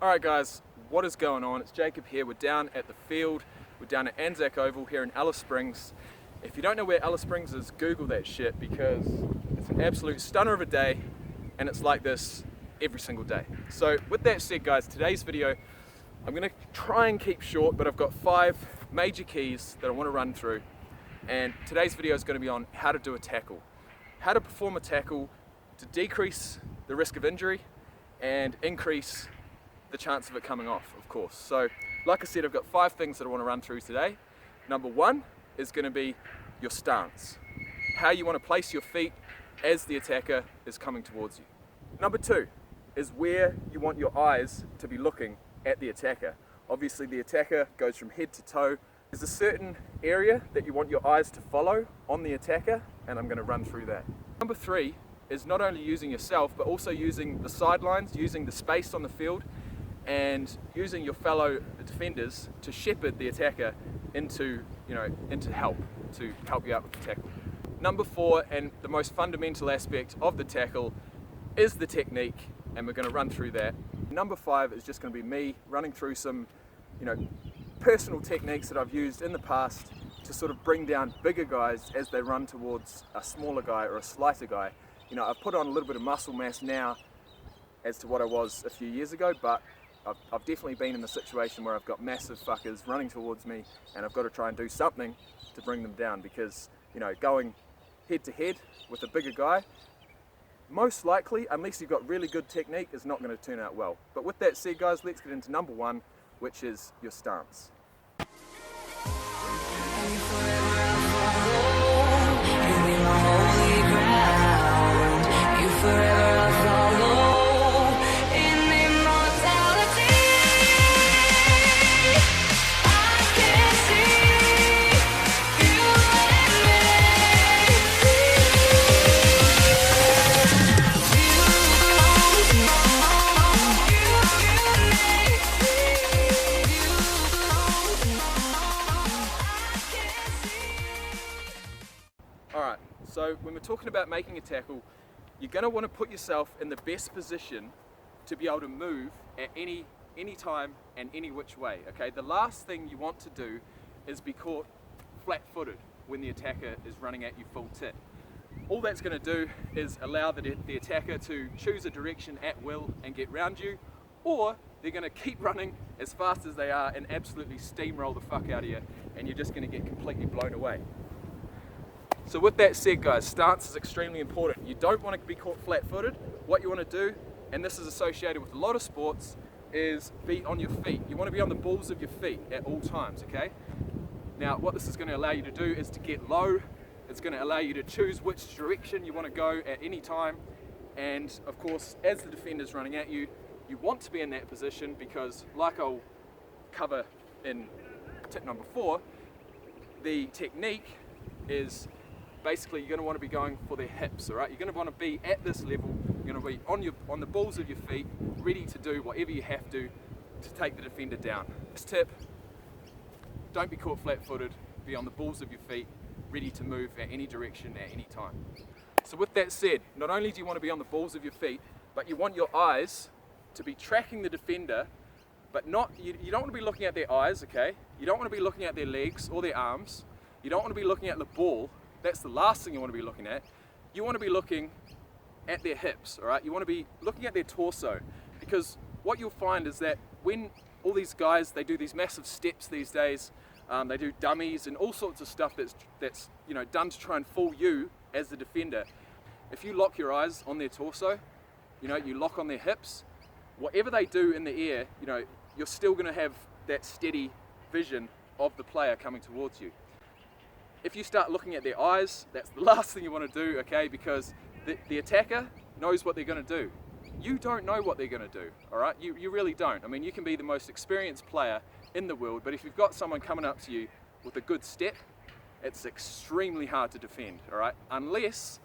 Alright guys, what is going on? It's Jacob here. We're down at the field. We're down at Anzac Oval here in Alice Springs. If you don't know where Alice Springs is, Google that shit because it's an absolute stunner of a day and it's like this every single day. So with that said guys, today's video I'm going to try and keep short, but I've got 5 major keys that I want to run through, and today's video is going to be on how to do a tackle, how to perform a tackle to decrease the risk of injury and increase the chance of it coming off, of course. So like I said, I've got 5 things that I want to run through today. Number 1 is going to be your stance, how you want to place your feet as the attacker is coming towards you. Number 2 is where you want your eyes to be looking at the attacker. Obviously the attacker goes from head to toe. There's a certain area that you want your eyes to follow on the attacker, and I'm going to run through that. Number 3 is not only using yourself, but also using the sidelines, using the space on the field, and using your fellow defenders to shepherd the attacker into help you out with the tackle. Number 4, and the most fundamental aspect of the tackle, is the technique, and we're going to run through that. Number 5 is just going to be me running through some, personal techniques that I've used in the past to sort of bring down bigger guys as they run towards a smaller guy or a slighter guy. I've put on a little bit of muscle mass now as to what I was a few years ago, but I've definitely been in the situation where I've got massive fuckers running towards me and I've got to try and do something to bring them down, because going head to head with a bigger guy, most likely, unless you've got really good technique, is not going to turn out well. But with that said guys, let's get into number 1, which is your stance. Alright, so when we're talking about making a tackle, you're going to want to put yourself in the best position to be able to move at any time and any which way, okay? The last thing you want to do is be caught flat-footed when the attacker is running at you full tit. All that's going to do is allow the attacker to choose a direction at will and get round you, or they're going to keep running as fast as they are and absolutely steamroll the fuck out of you, and you're just going to get completely blown away. So with that said guys, stance is extremely important. You don't want to be caught flat-footed. What you want to do, and this is associated with a lot of sports, is be on your feet. You want to be on the balls of your feet at all times, okay? Now what this is going to allow you to do is to get low. It's going to allow you to choose which direction you want to go at any time, and of course as the defender's running at you, you want to be in that position because, like I'll cover in tip number 4, the technique is basically you're going to want to be going for their hips, all right? You're going to want to be at this level. You're going to be on the balls of your feet, ready to do whatever you have to take the defender down. This tip: don't be caught flat-footed. Be on the balls of your feet, ready to move at any direction at any time. So with that said, not only do you want to be on the balls of your feet, but you want your eyes to be tracking the defender, but you don't want to be looking at their eyes, okay? You don't want to be looking at their legs or their arms. You don't want to be looking at the ball. That's the last thing you want to be looking at. You want to be looking at their hips, all right? You want to be looking at their torso, because what you'll find is that when all these guys, they do these massive steps these days, they do dummies and all sorts of stuff that's done to try and fool you as the defender. If you lock your eyes on their torso, you lock on their hips, whatever they do in the air, you're still going to have that steady vision of the player coming towards you. If you start looking at their eyes, that's the last thing you want to do, okay? Because the attacker knows what they're going to do. You don't know what they're going to do, all right? You really don't. I mean, you can be the most experienced player in the world, but if you've got someone coming up to you with a good step, it's extremely hard to defend, all right? Unless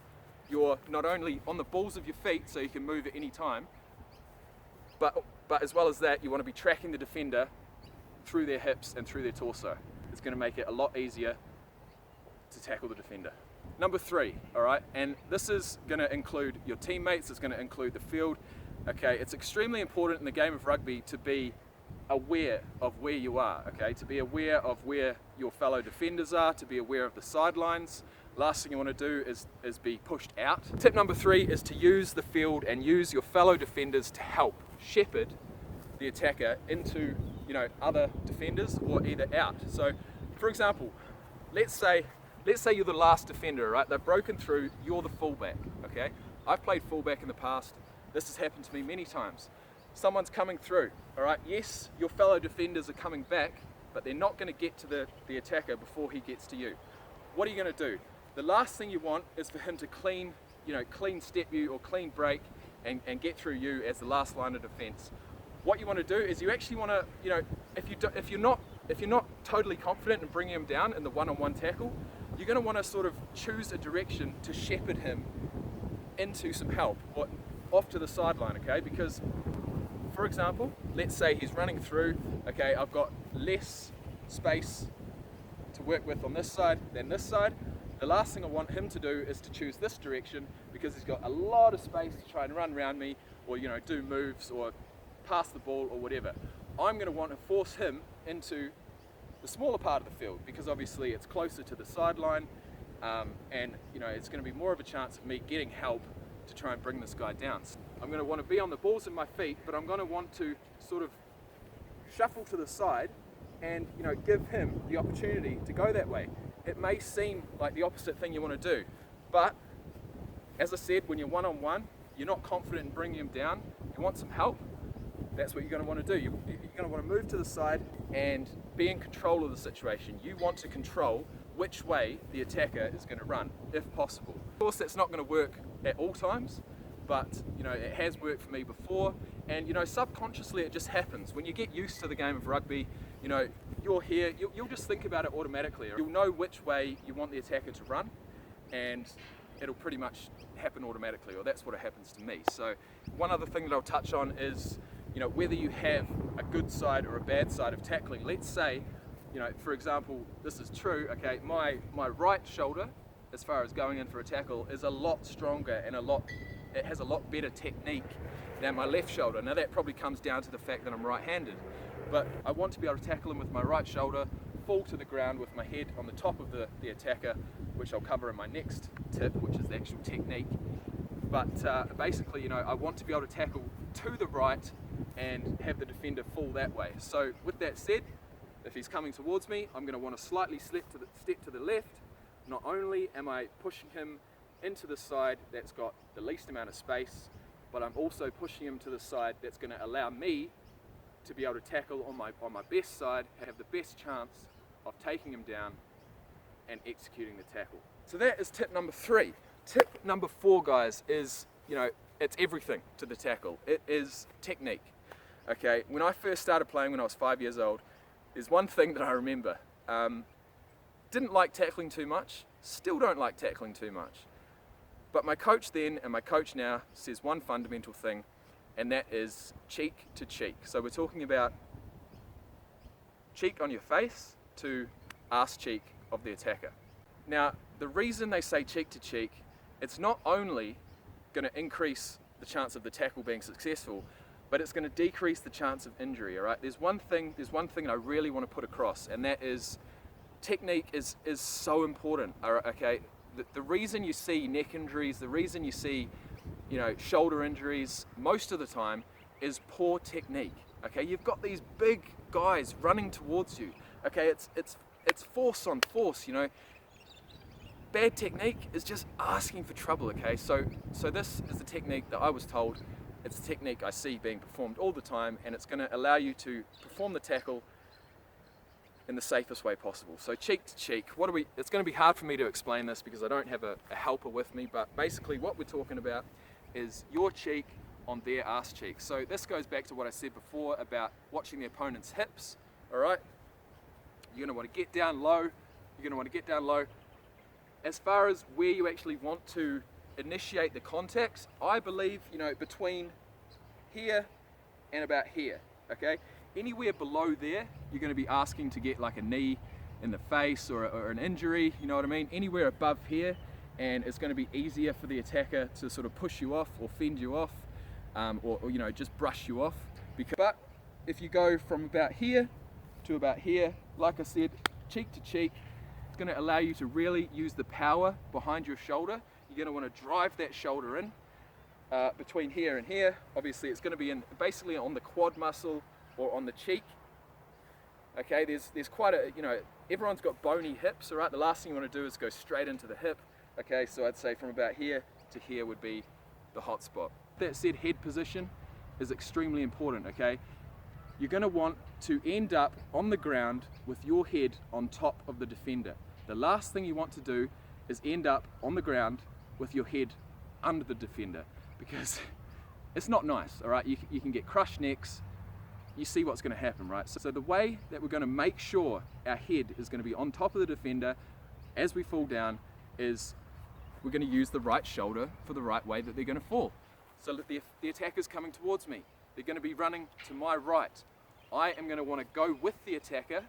you're not only on the balls of your feet so you can move at any time, but as well as that, you want to be tracking the defender through their hips and through their torso. It's going to make it a lot easier to tackle the defender. Number 3, all right, and this is going to include your teammates, it's going to include the field, Okay, it's extremely important in the game of rugby to be aware of where you are, okay, to be aware of where your fellow defenders are, to be aware of the sidelines. Last thing you want to do is be pushed out. Tip number 3 is to use the field and use your fellow defenders to help shepherd the attacker into, other defenders or either out. So, for example, let's say you're the last defender, right? They've broken through, you're the fullback, okay? I've played fullback in the past. This has happened to me many times. Someone's coming through, all right? Yes, your fellow defenders are coming back, but they're not going to get to the attacker before he gets to you. What are you going to do? The last thing you want is for him to clean step you or clean break and get through you as the last line of defense. What you want to do is you actually want to, if you're not totally confident in bringing him down in the one-on-one tackle, you're going to want to sort of choose a direction to shepherd him into some help or off to the sideline, okay? Because, for example, let's say he's running through, okay, I've got less space to work with on this side than this side. The last thing I want him to do is to choose this direction because he's got a lot of space to try and run around me or, do moves or pass the ball or whatever. I'm going to want to force him into the smaller part of the field because obviously it's closer to the sideline and it's going to be more of a chance of me getting help to try and bring this guy down. I'm going to want to be on the balls of my feet, but I'm going to want to sort of shuffle to the side and give him the opportunity to go that way. It may seem like the opposite thing you want to do, but as I said, when you're one-on-one, you're not confident in bringing him down, you want some help, that's what you're going to want to do. You're going to want to move to the side and be in control of the situation. You want to control which way the attacker is going to run, if possible. Of course, that's not going to work at all times, but it has worked for me before, and subconsciously it just happens. When you get used to the game of rugby, you're here, you'll just think about it automatically. You'll know which way you want the attacker to run, and it'll pretty much happen automatically, or that's what happens to me. So one other thing that I'll touch on is whether you have a good side or a bad side of tackling. Let's say, for example, this is true, okay, my right shoulder, as far as going in for a tackle, is a lot stronger and it has a lot better technique than my left shoulder. Now that probably comes down to the fact that I'm right-handed, but I want to be able to tackle him with my right shoulder, fall to the ground with my head on the top of the attacker, which I'll cover in my next tip, which is the actual technique. But basically, I want to be able to tackle to the right and have the defender fall that way. So with that said, if he's coming towards me, I'm going to want to slightly step to the left. Not only am I pushing him into the side that's got the least amount of space, but I'm also pushing him to the side that's going to allow me to be able to tackle on my best side, have the best chance of taking him down and executing the tackle. So that is tip number 3. Tip number 4, guys, is, it's everything to the tackle. It is technique. Okay, when I first started playing when I was 5 years old, there's one thing that I remember. Didn't like tackling too much, still don't like tackling too much. But my coach then and my coach now says one fundamental thing, and that is cheek to cheek. So we're talking about cheek on your face to arse cheek of the attacker. Now, the reason they say cheek to cheek, it's not only going to increase the chance of the tackle being successful, but it's going to decrease the chance of injury, all right? There's one thing I really want to put across, and that is technique is so important, all right, okay? The reason you see neck injuries, the reason you see, shoulder injuries most of the time is poor technique, okay? You've got these big guys running towards you, okay? It's force on force, Bad technique is just asking for trouble, okay? So this is the technique that I was told. It's a technique I see being performed all the time, and it's going to allow you to perform the tackle in the safest way possible. So cheek to cheek, it's going to be hard for me to explain this because I don't have a helper with me, but basically what we're talking about is your cheek on their arse cheek. So this goes back to what I said before about watching the opponent's hips, all right? You're going to want to get down low. As far as where you actually want to initiate the contact, I believe, between here and about here, okay? Anywhere below there, you're going to be asking to get like a knee in the face or an injury, you know what I mean? Anywhere above here, and it's going to be easier for the attacker to sort of push you off or fend you off. or you know, just brush you off. But if you go from about here to about here, like I said, cheek to cheek, it's going to allow you to really use the power behind your shoulder. You're going to want to drive that shoulder in between here and here. Obviously it's going to be in basically on the quad muscle or on the cheek. Okay, there's quite a, you know, everyone's got bony hips, all right? The last thing you want to do is go straight into the hip. Okay, so I'd say from about here to here would be the hot spot. That said, head position is extremely important, okay? You're going to want to end up on the ground with your head on top of the defender. The last thing you want to do is end up on the ground with your head under the defender, because it's not nice, all right? You can get crushed necks. You see what's going to happen, right? So the way that we're going to make sure our head is going to be on top of the defender as we fall down is we're going to use the right shoulder for the right way that they're going to fall. So the attacker's coming towards me. They're going to be running to my right. I am going to want to go with the attacker,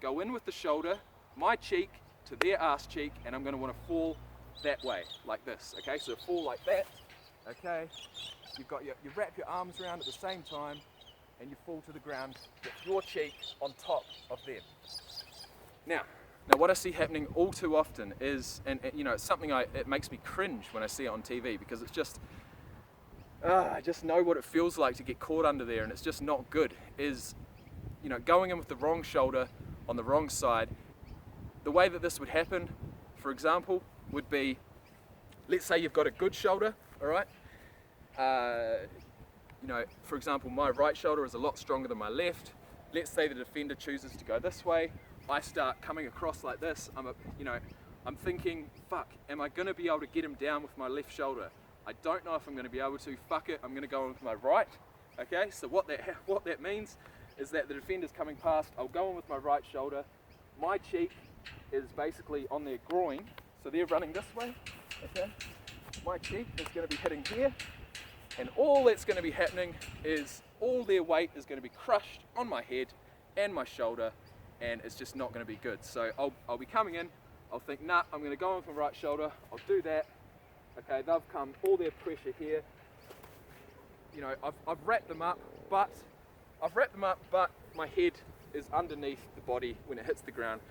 go in with the shoulder, my cheek to their ass cheek, and I'm going to want to fall that way, like this, okay? So fall like that, okay? You wrap your arms around at the same time, and you fall to the ground with your cheek on top of them. Now what I see happening all too often is, and you know, it's something it makes me cringe when I see it on TV, because it's just, I just know what it feels like to get caught under there, and it's just not good, is, you know, going in with the wrong shoulder on the wrong side. The way that this would happen, for example, would be, let's say you've got a good shoulder, all right? You know, for example, my right shoulder is a lot stronger than my left. Let's say the defender chooses to go this way. I start coming across like this. I'm thinking, fuck, am I going to be able to get him down with my left shoulder? I don't know if I'm going to be able to. Fuck it, I'm going to go in with my right. Okay, so what that means is that the defender's coming past. I'll go in with my right shoulder. My cheek is basically on their groin, so they're running this way. Okay, my cheek is going to be hitting here. And all that's going to be happening is all their weight is going to be crushed on my head and my shoulder, and it's just not going to be good. So I'll be coming in, I'll think, nah, I'm going to go in with my right shoulder, I'll do that. Okay, they've come, all their pressure here. You know, I've wrapped them up, but my head is underneath the body when it hits the ground.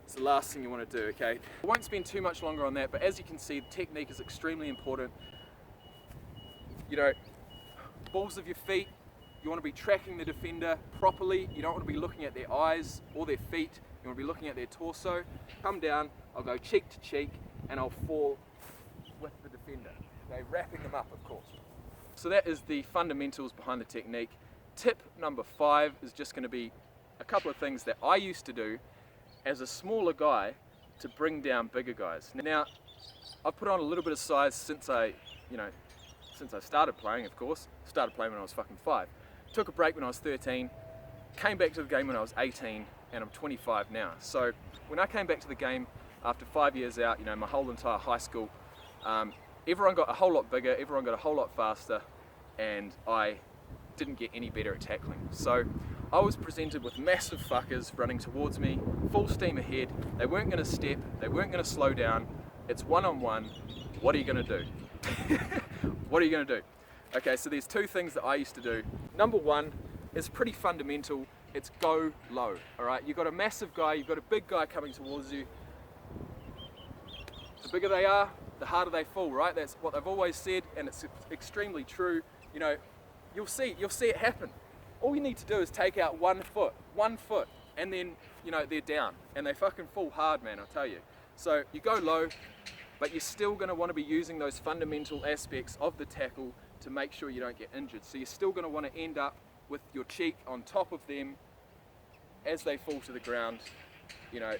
It's the last thing you want to do, okay? I won't spend too much longer on that, but as you can see, the technique is extremely important. You know, balls of your feet, you want to be tracking the defender properly. You don't want to be looking at their eyes or their feet. You want to be looking at their torso. Come down, I'll go cheek to cheek, and I'll fall with the defender. Okay, wrapping them up, of course. So that is the fundamentals behind the technique. Tip number 5 is just going to be a couple of things that I used to do as a smaller guy to bring down bigger guys. Now, I've put on a little bit of size since I started playing, of course. Started playing when I was fucking 5. Took a break when I was 13, came back to the game when I was 18, and I'm 25 now. So when I came back to the game after 5 years out, you know, my whole entire high school, everyone got a whole lot bigger, everyone got a whole lot faster, and I didn't get any better at tackling. So I was presented with massive fuckers running towards me, full steam ahead. They weren't going to step, they weren't going to slow down. It's one-on-one. What are you going to do? What are you going to do? Okay, so there's 2 things that I used to do. Number 1 is pretty fundamental. It's go low, all right? You've got a massive guy, you've got a big guy coming towards you. The bigger they are, the harder they fall, right? That's what they've always said, and it's extremely true. You know, you'll see it happen. All you need to do is take out one foot, and then, you know, they're down, and they fucking fall hard, man, I'll tell you. So you go low, but you're still going to want to be using those fundamental aspects of the tackle to make sure you don't get injured. So you're still going to want to end up with your cheek on top of them as they fall to the ground. You know,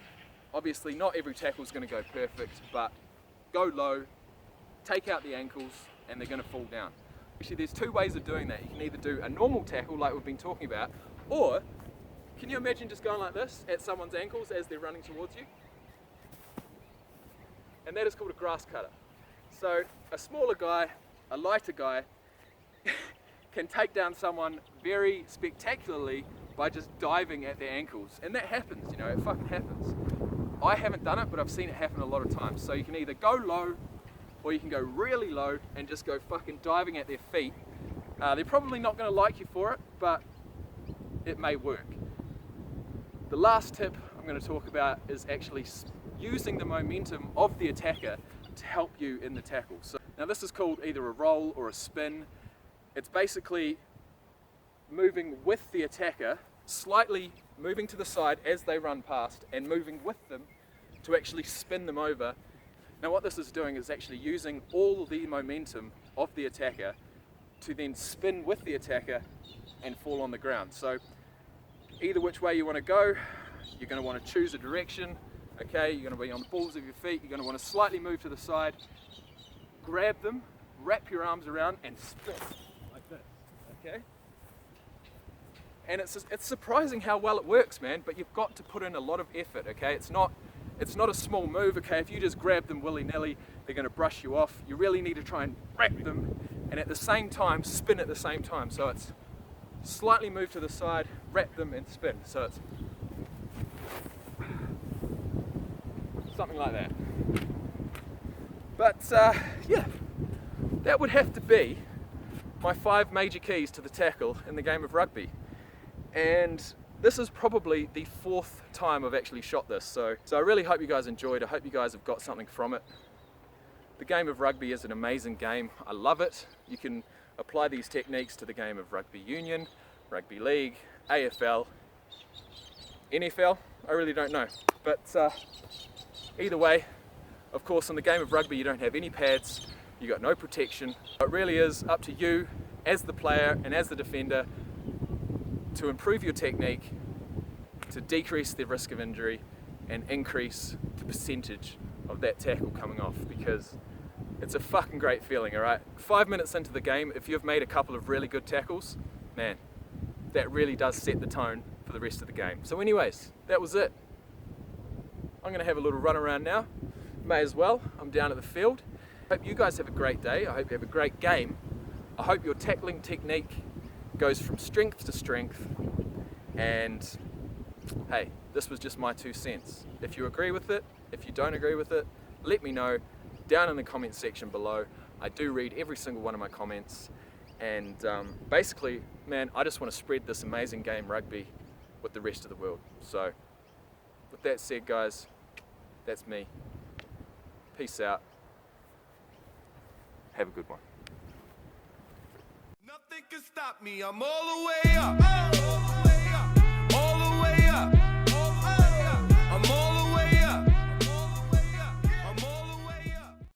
obviously not every tackle is going to go perfect, but go low, take out the ankles, and they're going to fall down. Actually, there's 2 ways of doing that. You can either do a normal tackle like we've been talking about, or can you imagine just going like this at someone's ankles as they're running towards you? And that is called a grass cutter. So a smaller guy, a lighter guy, can take down someone very spectacularly by just diving at their ankles. And that happens, you know, it fucking happens. I haven't done it, but I've seen it happen a lot of times. So you can either go low, or you can go really low and just go fucking diving at their feet. They're probably not going to like you for it, but it may work. The last tip I'm going to talk about is actually using the momentum of the attacker to help you in the tackle. So now this is called either a roll or a spin. It's basically moving with the attacker, slightly moving to the side as they run past and moving with them to actually spin them over. Now what this is doing is actually using all the momentum of the attacker to then spin with the attacker and fall on the ground. So either which way you want to go, you're going to want to choose a direction, okay? You're going to be on the balls of your feet, you're going to want to slightly move to the side, grab them, wrap your arms around and spin like this, okay? And it's surprising how well it works, man, but you've got to put in a lot of effort, okay? It's not a small move, okay? If you just grab them willy-nilly, they're going to brush you off. You really need to try and wrap them and at the same time spin at the same time. So it's slightly move to the side, wrap them and spin. So it's something like that. But yeah, that would have to be my 5 major keys to the tackle in the game of rugby. And this is probably the 4th time I've actually shot this, so I really hope you guys enjoyed. I hope you guys have got something from it. The game of rugby is an amazing game. I love it. You can apply these techniques to the game of rugby union, rugby league, AFL, NFL, I really don't know. But either way, of course in the game of rugby you don't have any pads, you got no protection. It really is up to you as the player and as the defender to improve your technique, to decrease the risk of injury and increase the percentage of that tackle coming off, because it's a fucking great feeling, alright? 5 minutes into the game, if you've made a couple of really good tackles, man, that really does set the tone for the rest of the game. So anyways, that was it. I'm gonna have a little run around now. May as well, I'm down at the field. Hope you guys have a great day, I hope you have a great game. I hope your tackling technique goes from strength to strength, and hey, this was just my 2 cents. If you agree with it, if you don't agree with it, let me know down in the comment section below. I do read every single one of my comments, and basically, man, I just want to spread this amazing game rugby with the rest of the world. So with that said, guys, that's me. Peace out. Have a good one. Nothing can stop me, I'm all the way up, all the way up, all the way up.